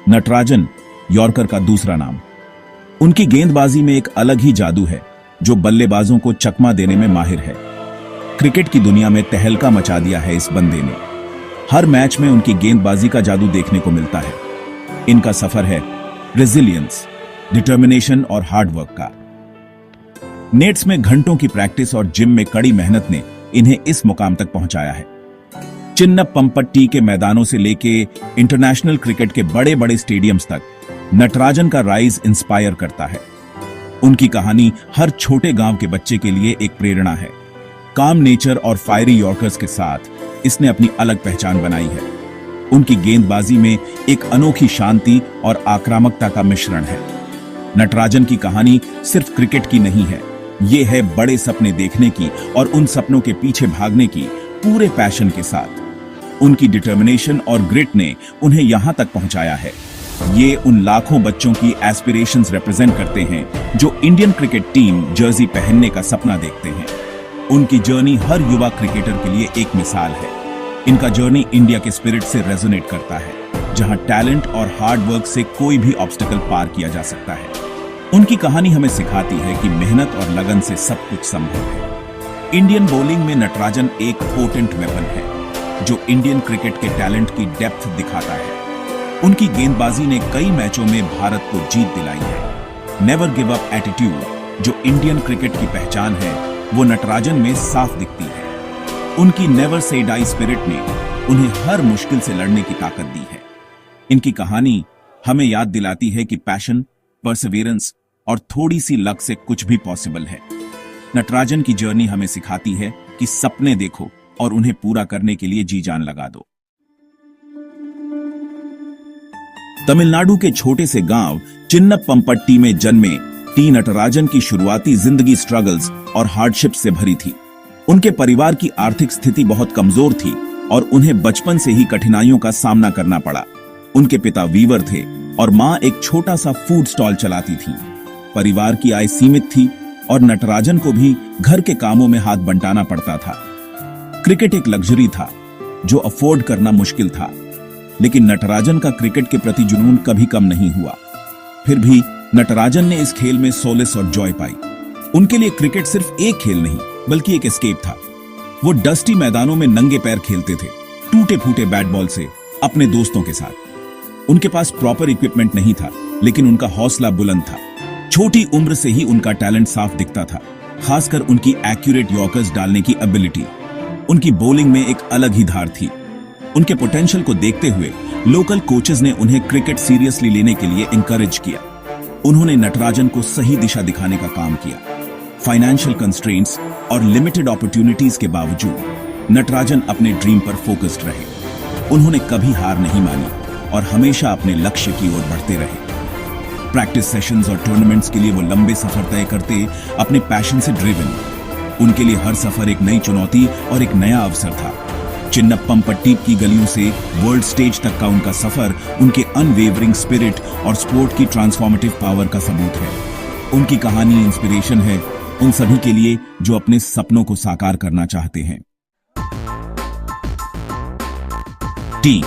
Natarajan, yorker का दूसरा नाम। उनकी गेंदबाजी में एक अलग ही जादू है जो बल्लेबाजों को चकमा देने में माहिर है। क्रिकेट की दुनिया में तहलका मचा दिया है इस बंदे ने। हर मैच में उनकी गेंदबाजी का जादू देखने को मिलता है। इनका सफर है रेजिलियंस, डिटर्मिनेशन और हार्डवर्क का। नेट्स में घंटों की प्रैक्टिस और जिम में कड़ी मेहनत ने इन्हें इस मुकाम तक पहुंचाया है। चिन्नप्पम्पट्टी के मैदानों से लेके इंटरनेशनल क्रिकेट के बड़े बड़े स्टेडियम्स तक नटराजन का राइज इंस्पायर करता है। उनकी कहानी हर छोटे गांव के बच्चे के लिए एक प्रेरणा है। काम नेचर और फायरी यॉर्कर्स के साथ इसने अपनी अलग पहचान बनाई है। उनकी गेंदबाजी में एक अनोखी शांति और आक्रामकता का मिश्रण है। नटराजन की कहानी सिर्फ क्रिकेट की नहीं है, ये है बड़े सपने देखने की और उन सपनों के पीछे भागने की पूरे पैशन के साथ। उनकी डिटर्मिनेशन और ग्रिट ने उन्हें यहां तक पहुंचाया है। ये उन लाखों बच्चों की एस्पिरेशंस रिप्रेजेंट करते हैं जो इंडियन क्रिकेट टीम जर्सी पहनने का सपना देखते हैं। उनकी जर्नी हर युवा क्रिकेटर के लिए एक मिसाल है। इनका जर्नी इंडिया के स्पिरिट से रेजोनेट करता है, जहां टैलेंट और हार्ड वर्क से कोई भी ऑब्स्टिकल पार किया जा सकता है। उनकी कहानी हमें सिखाती है कि मेहनत और लगन से सब कुछ संभव है। इंडियन बॉलिंग में नटराजन एक पोटेंट वेपन है जो इंडियन क्रिकेट के टैलेंट की डेप्थ दिखाता है। उनकी गेंदबाजी ने कई मैचों में भारत को जीत दिलाई है। नेवर गिव अप एटीट्यूड जो इंडियन क्रिकेट की पहचान है, वो नटराजन में साफ दिखती है। उनकी नेवर से डाई स्पिरिट ने उन्हें हर मुश्किल से लड़ने की ताकत दी है। इनकी कहानी हमें याद दिलाती है कि पैशन, परसिवियरेंस और थोड़ी सी लक से कुछ भी पॉसिबल है। नटराजन की जर्नी हमें सिखाती है कि सपने देखो और उन्हें पूरा करने के लिए जी जान लगा दो। तमिलनाडु के छोटे से गांव चिन्नप्पम्पट्टी में जन्मे टी नटराजन की शुरुआती जिंदगी स्ट्रगल्स और हार्डशिप से भरी थी। उनके परिवार की आर्थिक स्थिति बहुत कमजोर थी और उन्हें बचपन से ही कठिनाइयों का सामना करना पड़ा। उनके पिता वीवर थे और मां एक छोटा सा फूड स्टॉल चलाती थी। परिवार की आय सीमित थी और नटराजन को भी घर के कामों में हाथ बंटाना पड़ता था। क्रिकेट एक लग्जरी था जो अफोर्ड करना मुश्किल था, लेकिन नटराजन का क्रिकेट के प्रति जुनून कभी कम नहीं हुआ। फिर भी नटराजन ने इस खेल में सोलिस और जॉय पाई। उनके लिए क्रिकेट सिर्फ एक खेल नहीं बल्कि एक एस्केप था। वो डस्टी मैदानों में नंगे पैर खेलते थे, टूटे फूटे बैट बॉल से, अपने दोस्तों के साथ। उनके पास प्रॉपर इक्विपमेंट नहीं था, लेकिन उनका हौसला बुलंद था। छोटी उम्र से ही उनका टैलेंट साफ दिखता था, खासकर उनकी एक्यूरेट यॉर्कर्स डालने की एबिलिटी। उनकी बॉलिंग में एक अलग ही धार थी। उनके पोटेंशियल को देखते हुए लोकल कोचेस ने उन्हें क्रिकेट सीरियसली लेने के लिए इंकरेज किया। उन्होंने नटराजन को सही दिशा दिखाने का काम किया। फाइनेंशियल कंस्ट्रेंट्स और लिमिटेड अपॉर्चुनिटीज के बावजूद नटराजन अपने ड्रीम पर फोकस्ड रहे। उन्होंने कभी हार नहीं मानी और हमेशा अपने लक्ष्य की ओर बढ़ते रहे। प्रैक्टिस सेशंस और टूर्नामेंट्स के लिए वो लंबे सफर तय करते, अपने पैशन से ड्रिवन। उनके लिए हर सफर एक नई चुनौती और एक नया अवसर था। चिन्नप्पम्पट्टी की गलियों से वर्ल्ड स्टेज तक का उनका सफर उनके अनवेवरिंग स्पिरिट और स्पोर्ट की ट्रांसफॉर्मेटिव पावर का सबूत है। उनकी कहानी इंस्पिरेशन है उन सभी के लिए जो अपने सपनों को साकार करना चाहते हैं। टी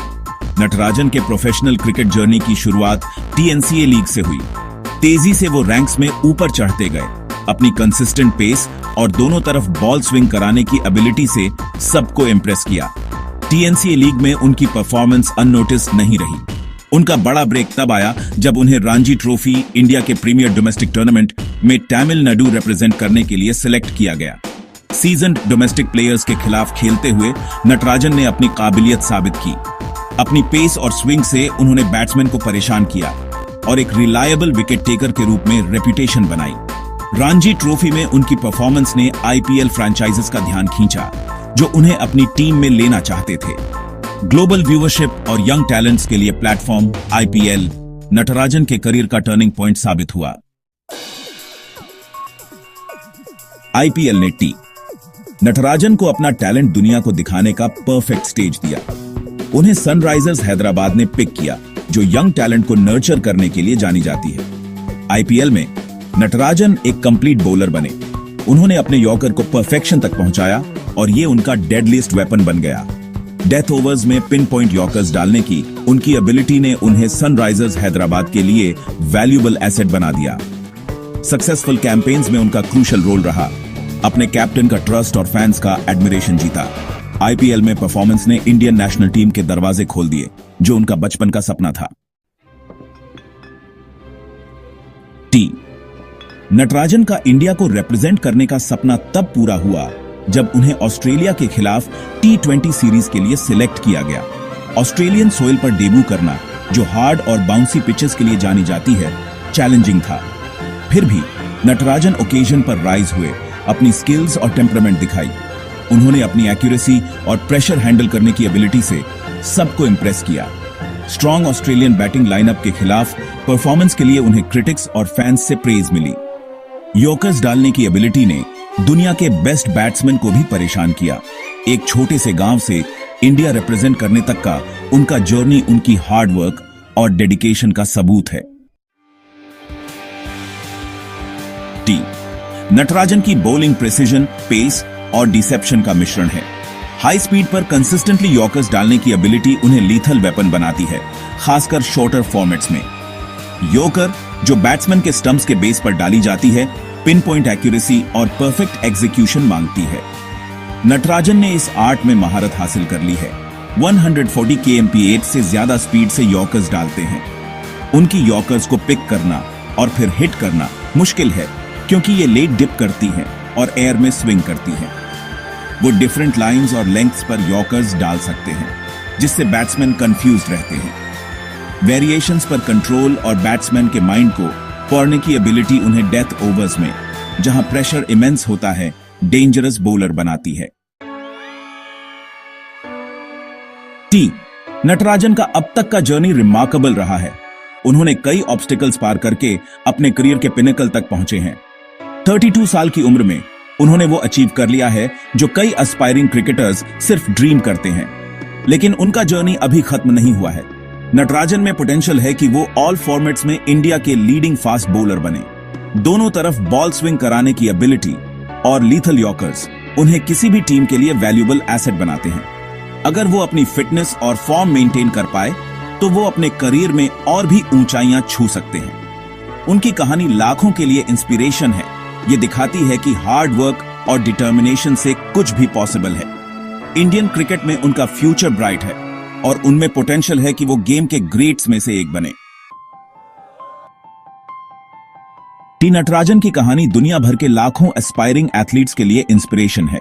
नटराजन के प्रोफेशनल क्रिकेट जर्नी की शुरुआत TNCA लीग से हुई। तेजी से वो रैंक्स में ऊपर चढ़ते गए। अपनी कंसिस्टेंट पेस और दोनों तरफ बॉल स्विंग कराने की एबिलिटी से सबको इंप्रेस किया। TNCA लीग में उनकी परफॉर्मेंस अननोटिस नहीं रही। उनका बड़ा ब्रेक तब आया जब उन्हें रणजी ट्रॉफी, इंडिया के प्रीमियर डोमेस्टिक टूर्नामेंट में तमिलनाडु रिप्रेजेंट करने के लिए सिलेक्ट किया गया। सीजन्ड डोमेस्टिक प्लेयर्स के खिलाफ खेलते हुए नटराजन ने अपनी काबिलियत साबित की। अपनी पेस और स्विंग से उन्होंने बैट्समैन को परेशान किया और एक रिलायबल विकेट टेकर के रूप में रेपुटेशन बनाई। रणजी ट्रॉफी में उनकी परफॉर्मेंस ने IPL फ्रेंचाइजेस का ध्यान खींचा जो उन्हें अपनी टीम में लेना चाहते थे। ग्लोबल व्यूअरशिप और यंग टैलेंट्स के लिए प्लेटफॉर्म IPL नटराजन के करियर का टर्निंग पॉइंट साबित हुआ। IPL ने टी नटराजन को अपना टैलेंट दुनिया को दिखाने का परफेक्ट स्टेज दिया। उन्हें सनराइजर्स हैदराबाद ने पिक किया जो यंग टैलेंट को नर्चर करने के लिए जानी जाती है। IPL में नटराजन एक कंप्लीट बॉलर बने। उन्होंने अपने यॉर्कर को परफेक्शन तक पहुंचाया और ये उनका डेडलीस्ट वेपन बन गया। डेथ ओवर्स में पिन पॉइंट यॉर्कर्स डालने की उनकी एबिलिटी ने उन्हें सनराइजर्स हैदराबाद के लिए वैल्यूएबल एसेट बना दिया। सक्सेसफुल कैंपेन्स में उनका क्रूशल रोल रहा। अपने कैप्टन का ट्रस्ट और फैंस का एडमिरेशन जीता। आईपीएल में परफॉर्मेंस ने इंडियन नेशनल टीम के दरवाजे खोल दिए, जो उनका बचपन का सपना था। टी नटराजन का इंडिया को रिप्रेजेंट करने का सपना तब पूरा हुआ जब उन्हें ऑस्ट्रेलिया के खिलाफ T20 सीरीज के लिए सिलेक्ट किया गया। ऑस्ट्रेलियन सोइल पर डेब्यू करना, जो हार्ड और बाउंसी पिचेस के लिए जानी जाती है, चैलेंजिंग था। फिर भी नटराजन ओकेजन पर राइज हुए, अपनी स्किल्स और टेम्परामेंट दिखाई। उन्होंने अपनी एक्यूरेसी और प्रेशर हैंडल करने की एबिलिटी से सबको इंप्रेस किया। स्ट्रॉन्ग ऑस्ट्रेलियन बैटिंग लाइनअप के खिलाफ परफॉर्मेंस के लिए उन्हें क्रिटिक्स और फैंस से प्रेज मिली। यॉर्कर्स डालने की एबिलिटी ने दुनिया के बेस्ट बैट्समैन को भी परेशान किया। एक छोटे से गांव से इंडिया रिप्रेजेंट करने तक का उनका जर्नी उनकी हार्ड वर्क और डेडिकेशन का सबूत है। टी नटराजन की बॉलिंग प्रेसिजन, पेस और डिसेप्शन का मिश्रण है। हाई स्पीड पर कंसिस्टेंटली यॉर्कर्स डालने की एबिलिटी उन्हें लीथल वेपन बनाती है, खासकर शॉर्टर फॉर्मेट्स में। यॉर्कर, जो बैट्समैन के स्टंप्स के बेस पर डाली जाती है, पिन पॉइंट एक्यूरेसी और परफेक्ट एग्जीक्यूशन मांगती है। नटराजन ने इस आर्ट में महारत हासिल कर ली है। 140 kmph से ज्यादा स्पीड से यॉर्कर्स डालते हैं। उनकी यॉर्कर्स को पिक करना और फिर हिट करना मुश्किल है, क्योंकि ये लेट डिप करती हैं और एयर में स्विंग करती हैं। वो डिफरेंट लाइंस और लेंथ्स पर यॉर्कर्स डाल सकते हैं, जिससे बैट्समैन कंफ्यूज्ड रहते हैं। वेरिएशंस पर कंट्रोल और बैट्समैन के माइंड को पढ़ने की एबिलिटी उन्हें डेथ ओवर्स में, जहां प्रेशर इमेंस होता है, डेंजरस बॉलर बनाती है। टी नटराजन का अब तक का जर्नी रिमार्केबल रहा है। उन्होंने कई ऑब्स्टिकल्स पार करके अपने करियर के पिनेकल तक पहुंचे हैं। 32 साल की उम्र में उन्होंने वो अचीव कर लिया है जो कई एस्पायरिंग क्रिकेटर्स सिर्फ ड्रीम करते हैं। लेकिन उनका जर्नी अभी खत्म नहीं हुआ है। नटराजन में पोटेंशियल है कि वो ऑल फॉर्मेट्स में इंडिया के लीडिंग फास्ट बॉलर बने। दोनों तरफ बॉल स्विंग कराने की एबिलिटी और लीथल यॉर्कर्स उन्हें किसी भी टीम के लिए वैल्यूएबल एसेट बनाते हैं। अगर वो अपनी फिटनेस और फॉर्म मेंटेन कर पाए तो वो अपने करियर में और भी ऊंचाइयां छू सकते हैं। उनकी कहानी लाखों के लिए इंस्पिरेशन है। ये दिखाती है कि हार्ड वर्क और डिटर्मिनेशन से कुछ भी पॉसिबल है। इंडियन क्रिकेट में उनका फ्यूचर ब्राइट है और उनमें पोटेंशियल है कि वो गेम के ग्रेट्स में से एक बने। टी नटराजन की कहानी दुनिया भर के लाखों एस्पायरिंग एथलीट्स के लिए इंस्पिरेशन है।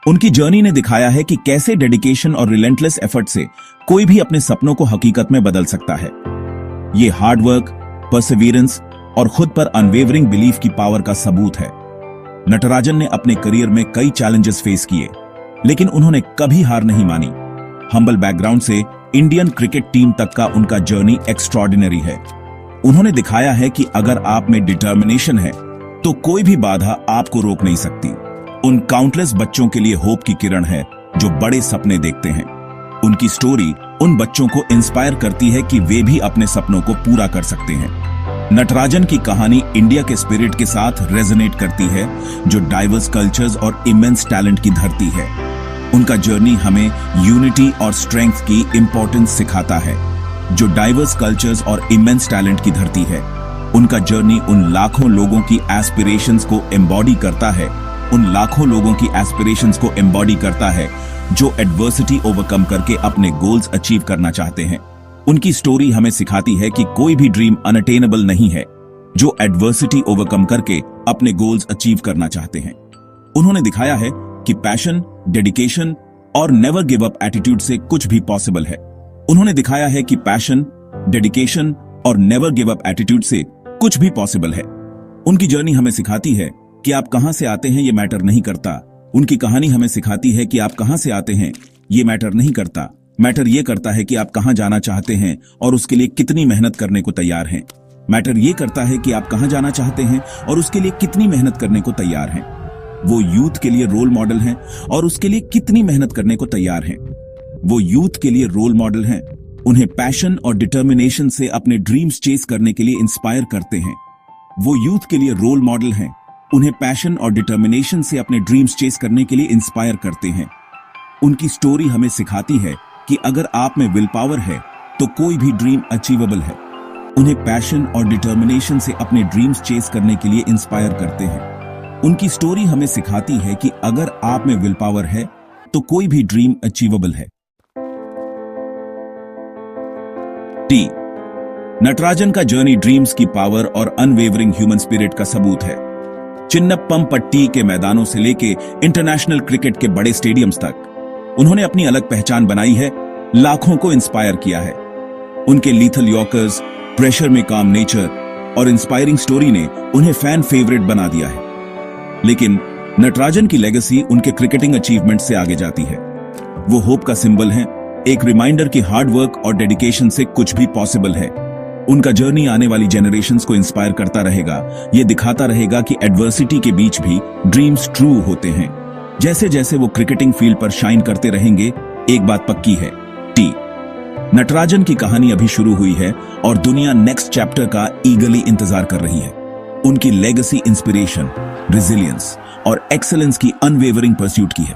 उनकी जर्नी ने दिखाया है कि कैसे डेडिकेशन और रिलेंटलेस एफर्ट से कोई भी अपने सपनों को हकीकत में बदल सकता है। ये हार्ड वर्क, परसिवियरेंस और खुद पर अनवेवरिंग बिलीफ की पावर का सबूत है। नटराजन ने अपने करियर में कई चैलेंजेस फेस किए, लेकिन उन्होंने कभी हार नहीं मानी। हम्बल बैकग्राउंड से इंडियन क्रिकेट टीम तक का उनका जर्नी एक्स्ट्रॉर्डिनरी है। उन्होंने दिखाया है कि अगर आप में डिटर्मिनेशन है तो कोई भी बाधा आपको रोक नहीं सकती। उन काउंटलेस बच्चों के लिए होप की किरण है जो बड़े सपने देखते हैं। उनकी स्टोरी उन बच्चों को इंस्पायर करती है कि वे भी अपने सपनों को पूरा कर सकते हैं। नटराजन की कहानी इंडिया के स्पिरिट के साथ रेजोनेट करती है, जो डाइवर्स कल्चर्स और इमेंस टैलेंट की धरती है। उनका जर्नी हमें यूनिटी और स्ट्रेंथ की इंपॉर्टेंस सिखाता है, जो डाइवर्स कल्चर्स और इमेंस टैलेंट की धरती है। उनका जर्नी उन लाखों लोगों की एस्पिरेशंस को एम्बॉडी करता है, जो एडवर्सिटी ओवरकम करके अपने गोल्स अचीव करना चाहते हैं। उनकी स्टोरी हमें सिखाती है कि कोई भी ड्रीम अनअटेनेबल नहीं है, जो एडवर्सिटी ओवरकम करके अपने गोल्स अचीव करना चाहते हैं। उन्होंने दिखाया है कि पैशन, डेडिकेशन और नेवर गिव अप एटीट्यूड से कुछ भी पॉसिबल है। उन्होंने दिखाया है कि पैशन, डेडिकेशन और नेवर गिव अप एटीट्यूड से कुछ भी पॉसिबल है। उनकी जर्नी हमें सिखाती है कि आप कहां से आते हैं ये मैटर नहीं करता। उनकी कहानी हमें सिखाती है कि आप कहां से आते हैं ये मैटर नहीं करता। मैटर ये करता है कि आप कहां जाना चाहते हैं और उसके लिए कितनी मेहनत करने को तैयार हैं। मैटर ये करता है कि आप कहां जाना चाहते हैं और उसके लिए कितनी मेहनत करने को तैयार हैं। वो यूथ के लिए रोल मॉडल हैं और उसके लिए कितनी मेहनत करने को तैयार हैं। वो यूथ के लिए रोल मॉडल हैं, उन्हें पैशन और डिटर्मिनेशन से अपने ड्रीम्स चेस करने के लिए इंस्पायर करते हैं। वो यूथ के लिए रोल मॉडल हैं, उन्हें पैशन और डिटर्मिनेशन से अपने ड्रीम्स चेस करने के लिए इंस्पायर करते हैं। उनकी स्टोरी हमें सिखाती है कि अगर आप में विल पावर है तो कोई भी ड्रीम अचीवेबल है। उन्हें पैशन और डिटर्मिनेशन से अपने ड्रीम्स चेस करने के लिए इंस्पायर करते हैं। उनकी स्टोरी हमें सिखाती है कि अगर आप में विल पावर है तो कोई भी ड्रीम अचीवेबल है। टी, नटराजन का जर्नी ड्रीम्स की पावर और अनवेवरिंग ह्यूमन स्पिरिट का सबूत है। चिन्नप्पम के मैदानों से लेके इंटरनेशनल क्रिकेट के बड़े स्टेडियम्स तक उन्होंने अपनी अलग पहचान बनाई है, लाखों को इंस्पायर किया है। उनके लीथल यॉर्कर्स, प्रेशर में काम नेचर और इंस्पायरिंग स्टोरी ने उन्हें फैन फेवरेट बना दिया है। लेकिन नटराजन की लेगेसी उनके क्रिकेटिंग अचीवमेंट से आगे जाती है। वो होप का सिंबल है, एक रिमाइंडर कि हार्ड वर्क और डेडिकेशन से कुछ भी पॉसिबल है। उनका जर्नी आने वाली जनरेशंस को इंस्पायर करता रहेगा, ये दिखाता रहेगा कि एडवर्सिटी के बीच भी ड्रीम्स ट्रू होते हैं। जैसे जैसे वो क्रिकेटिंग फील्ड पर शाइन करते रहेंगे, एक बात पक्की है, टी, नटराजन की कहानी अभी शुरू हुई है और दुनिया नेक्स्ट चैप्टर का ईगरली इंतजार कर रही है। उनकी लेगेसी इंस्पिरेशन, रेजिलियंस और एक्सेलेंस की अनवेवरिंग परस्यूट की है।